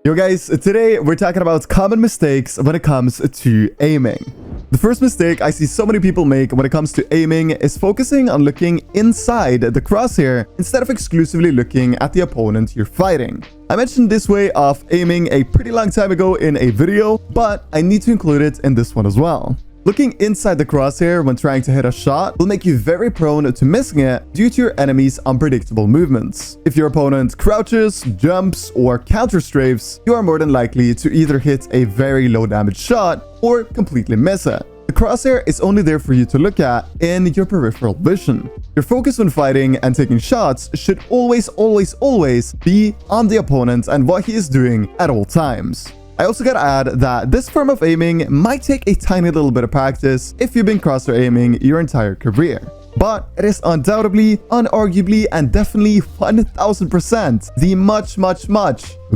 Yo guys, today we're talking about common mistakes when it comes to aiming. The first mistake I see so many people make when it comes to aiming is focusing on looking inside the crosshair instead of exclusively looking at the opponent you're fighting. I mentioned this way of aiming a pretty long time ago in a video, but I need to include it in this one as well. Looking inside the crosshair when trying to hit a shot will make you very prone to missing it due to your enemy's unpredictable movements. If your opponent crouches, jumps, or counter-strafes, you are more than likely to either hit a very low damage shot or completely miss it. The crosshair is only there for you to look at in your peripheral vision. Your focus when fighting and taking shots should always be on the opponent and what he is doing at all times. I also gotta add that this form of aiming might take a tiny little bit of practice if you've been crosshair aiming your entire career. But it is undoubtedly, unarguably, and definitely 1000% the much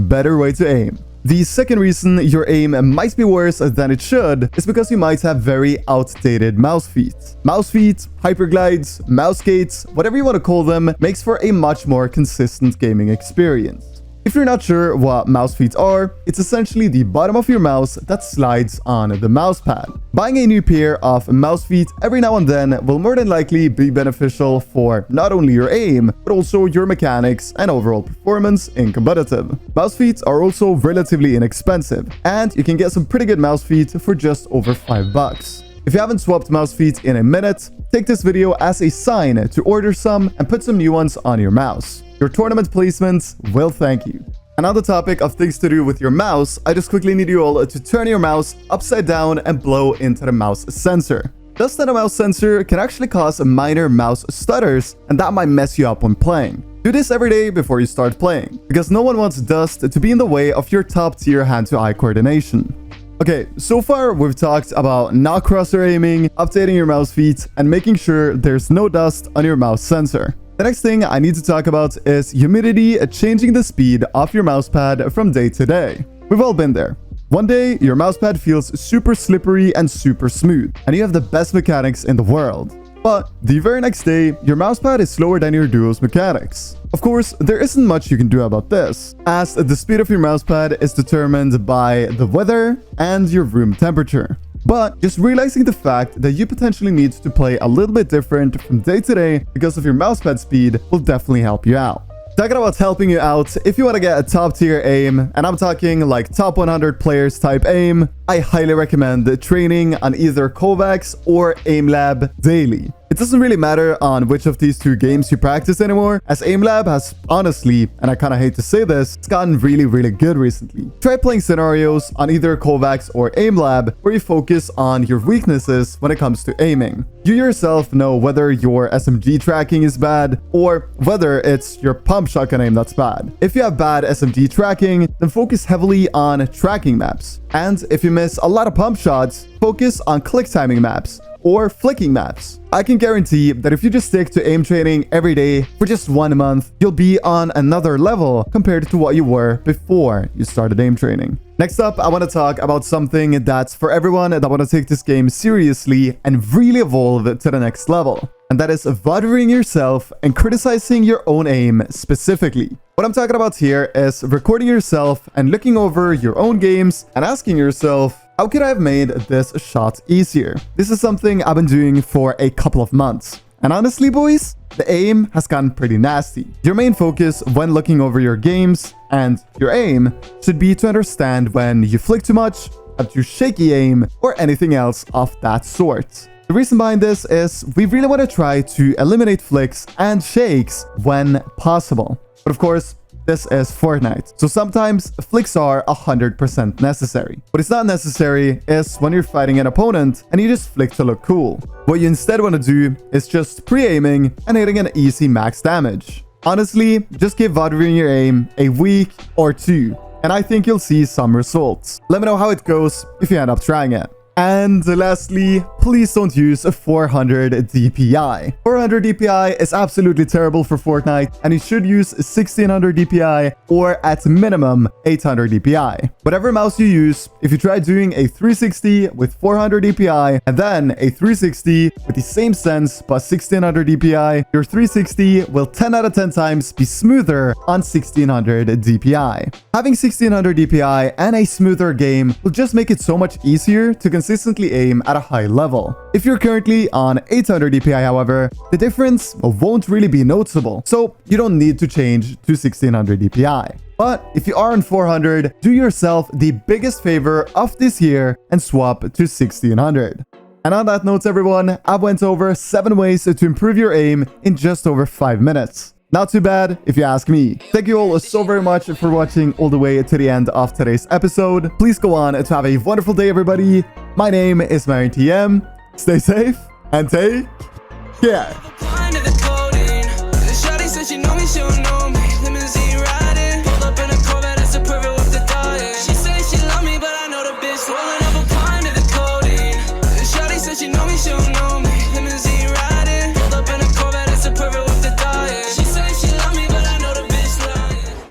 better way to aim. The second reason your aim might be worse than it should is because you might have very outdated mouse feet. Mouse feet, hyperglides, mouse gates, whatever you want to call them, makes for a much more consistent gaming experience. If you're not sure what mouse feet are, it's essentially the bottom of your mouse that slides on the mouse pad. Buying a new pair of mouse feet every now and then will more than likely be beneficial for not only your aim, but also your mechanics and overall performance in competitive. Mouse feet are also relatively inexpensive, and you can get some pretty good mouse feet for just over $5. If you haven't swapped mouse feet in a minute, take this video as a sign to order some and put some new ones on your mouse. Your tournament placements will thank you. And on the topic of things to do with your mouse, I just quickly need you all to turn your mouse upside down and blow into the mouse sensor. Dust on a mouse sensor can actually cause minor mouse stutters, and that might mess you up when playing. Do this every day before you start playing, because no one wants dust to be in the way of your top tier hand-to-eye coordination. Okay, so far we've talked about not crosshair aiming, updating your mouse feet, and making sure there's no dust on your mouse sensor. The next thing I need to talk about is humidity changing the speed of your mousepad from day to day. We've all been there. One day, your mousepad feels super slippery and super smooth, and you have the best mechanics in the world. But the very next day, your mousepad is slower than your duo's mechanics. Of course, there isn't much you can do about this, as the speed of your mousepad is determined by the weather and your room temperature. But just realizing the fact that you potentially need to play a little bit different from day to day because of your mousepad speed will definitely help you out. Talking about helping you out, if you want to get a top tier aim, and I'm talking like top 100 players type aim, I highly recommend training on either Kovacs or AimLab daily. It doesn't really matter on which of these two games you practice anymore, as AimLab has honestly, and I kinda hate to say this, it's gotten really good recently. Try playing scenarios on either Kovacs or AimLab where you focus on your weaknesses when it comes to aiming. You yourself know whether your SMG tracking is bad or whether it's your pump shotgun aim that's bad. If you have bad SMG tracking, then focus heavily on tracking maps. And if you miss a lot of pump shots, focus on click timing maps or flicking maps. I can guarantee that if you just stick to aim training every day for just 1 month, you'll be on another level compared to what you were before you started aim training. Next up, I want to talk about something that's for everyone that want to take this game seriously and really evolve to the next level. And that is bothering yourself and criticizing your own aim specifically. What I'm talking about here is recording yourself and looking over your own games and asking yourself, how could I have made this shot easier? This is something I've been doing for a couple of months. And honestly, boys, the aim has gotten pretty nasty. Your main focus when looking over your games and your aim should be to understand when you flick too much, have too shaky aim, or anything else of that sort. The reason behind this is we really want to try to eliminate flicks and shakes when possible. But of course, this is Fortnite, so sometimes flicks are 100% necessary. What is not necessary is when you're fighting an opponent and you just flick to look cool. What you instead want to do is just pre-aiming and hitting an easy max damage. Honestly, just give bothering your aim a week or two, and I think you'll see some results. Let me know how it goes if you end up trying it. And lastly, please don't use 400 DPI. 400 DPI is absolutely terrible for Fortnite, and you should use 1600 DPI or at minimum 800 DPI. Whatever mouse you use, if you try doing a 360 with 400 DPI and then a 360 with the same sense plus 1600 DPI, your 360 will 10 out of 10 times be smoother on 1600 DPI. Having 1600 DPI and a smoother game will just make it so much easier to consistently aim at a high level. If you're currently on 800 DPI, however, the difference won't really be noticeable, so you don't need to change to 1600 DPI. But if you are on 400, do yourself the biggest favor of this year and swap to 1600. And on that note, everyone, I went over 7 ways to improve your aim in just over 5 minutes. Not too bad, if you ask me. Thank you all so very much for watching all the way to the end of today's episode. Please go on to have a wonderful day, everybody. My name is M1K3 Editz. Stay safe and take care.